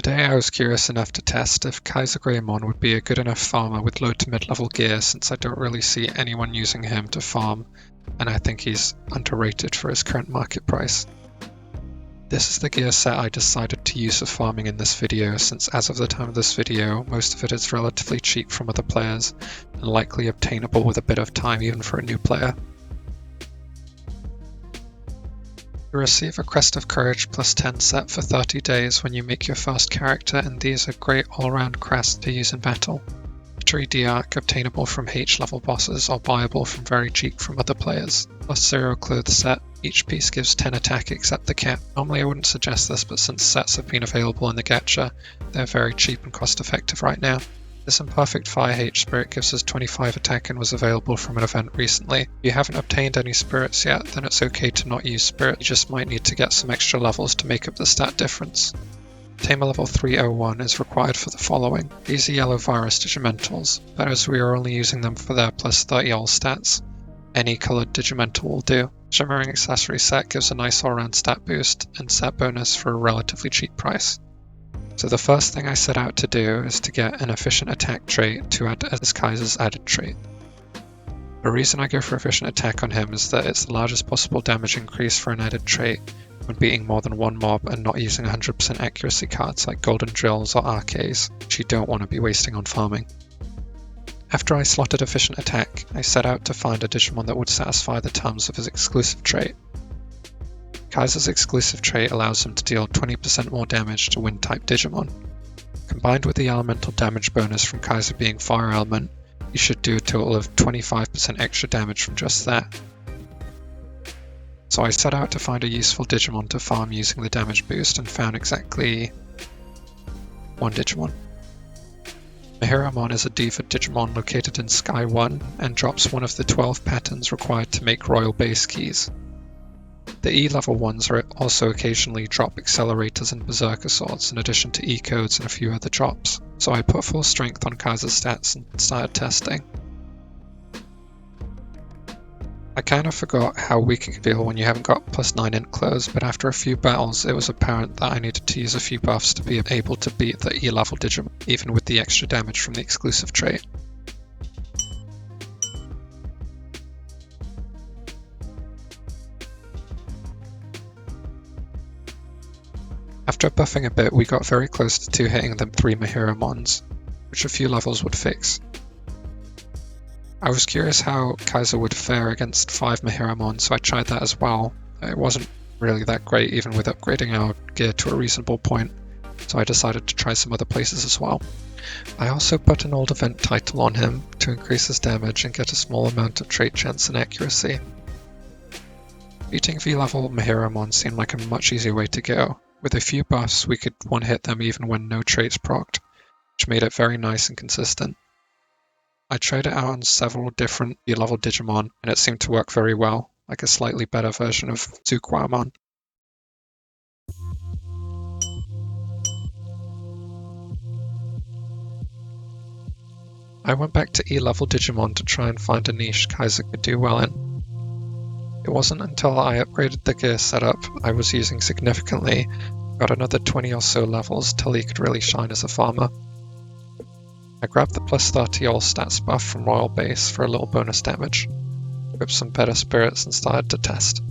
Today I was curious enough to test if Kaiser Greymon would be a good enough farmer with low to mid-level gear, since I don't really see anyone using him to farm, and I think he's underrated for his current market price. This is the gear set I decided to use for farming in this video, since as of the time of this video, most of it is relatively cheap from other players, and likely obtainable with a bit of time even for a new player. You receive a Crest of Courage plus 10 set for 30 days when you make your first character, and these are great all-round crests to use in battle. Victory D-ark obtainable from H level bosses or buyable from very cheap from other players. Plus 0 clothes set. Each piece gives 10 attack except the cap. Normally I wouldn't suggest this, but since sets have been available in the gacha, they're very cheap and cost effective right now. This Imperfect Fire H spirit gives us 25 attack and was available from an event recently. If you haven't obtained any spirits yet, then it's okay to not use spirit, you just might need to get some extra levels to make up the stat difference. Tamer level 301 is required for the following. These are yellow virus Digimentals, but as we are only using them for their plus 30 all stats, any coloured Digimental will do. Shimmering accessory set gives a nice all-round stat boost and set bonus for a relatively cheap price. So the first thing I set out to do is to get an efficient attack trait to add as Kaiser's added trait. The reason I go for efficient attack on him is that it's the largest possible damage increase for an added trait when beating more than one mob and not using 100% accuracy cards like golden drills or RKs, which you don't want to be wasting on farming. After I slotted efficient attack, I set out to find a Digimon that would satisfy the terms of his exclusive trait. Kaiser's exclusive trait allows him to deal 20% more damage to wind-type Digimon. Combined with the elemental damage bonus from Kaiser being fire element, he should do a total of 25% extra damage from just that. So I set out to find a useful Digimon to farm using the damage boost and found exactly one Digimon. Mihiramon is a Diva Digimon located in Sky 1 and drops one of the 12 patterns required to make Royal Base Keys. The E-level ones are also occasionally drop accelerators and berserker swords in addition to E-codes and a few other drops, so I put full strength on Kaiser's stats and started testing. I kind of forgot how weak it can feel when you haven't got plus 9 int clothes, but after a few battles it was apparent that I needed to use a few buffs to be able to beat the E-level Digimon, even with the extra damage from the exclusive trait. After buffing a bit, we got very close to hitting the 3 Mihiramons, which a few levels would fix. I was curious how Kaiser would fare against 5 Mihiramon, so I tried that as well. It wasn't really that great even with upgrading our gear to a reasonable point, so I decided to try some other places as well. I also put an old event title on him to increase his damage and get a small amount of trait chance and accuracy. Beating V-level Mihiramon seemed like a much easier way to go. With a few buffs, we could one-hit them even when no traits procced, which made it very nice and consistent. I tried it out on several different E-level Digimon, and it seemed to work very well, like a slightly better version of Greymon. I went back to E-level Digimon to try and find a niche Kaiser could do well in. It wasn't until I upgraded the gear setup I was using significantly, got another 20 or so levels till he could really shine as a farmer. I grabbed the plus 30 all stats buff from Royal Base for a little bonus damage, equipped some better spirits and started to test.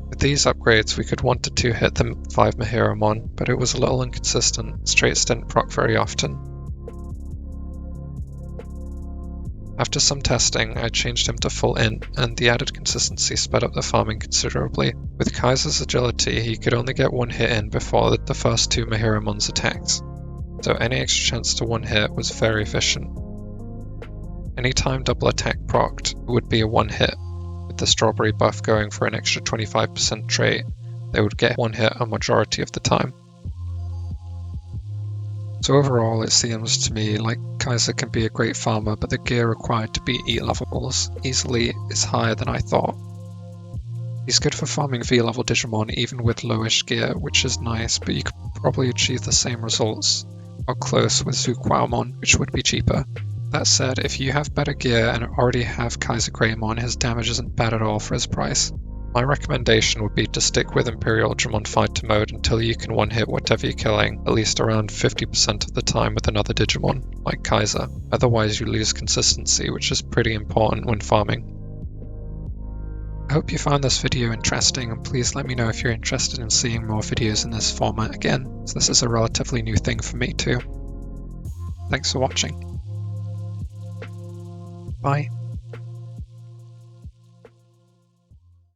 With these upgrades we could 1 to 2 hit the 5 Mihiramon, but it was a little inconsistent, traits didn't proc very often. After some testing, I changed him to full int, and the added consistency sped up the farming considerably. With Kaiser's agility, he could only get one hit in before the first 2 Mihiramon's attacks, so any extra chance to one hit was very efficient. Anytime double attack procced, it would be a one hit. With the strawberry buff going for an extra 25% trait, they would get one hit a majority of the time. So overall, it seems to me like Kaiser can be a great farmer, but the gear required to beat E levels easily is higher than I thought. He's good for farming V-level Digimon even with lowish gear, which is nice, but you could probably achieve the same results, or close, with Greymon, which would be cheaper. That said, if you have better gear and already have Kaiser Greymon, his damage isn't bad at all for his price. My recommendation would be to stick with Imperial Dramon Fighter mode until you can one-hit whatever you're killing at least around 50% of the time with another Digimon, like Kaiser. Otherwise you lose consistency, which is pretty important when farming. I hope you found this video interesting, and please let me know if you're interested in seeing more videos in this format again, as this is a relatively new thing for me too. Thanks for watching. Bye.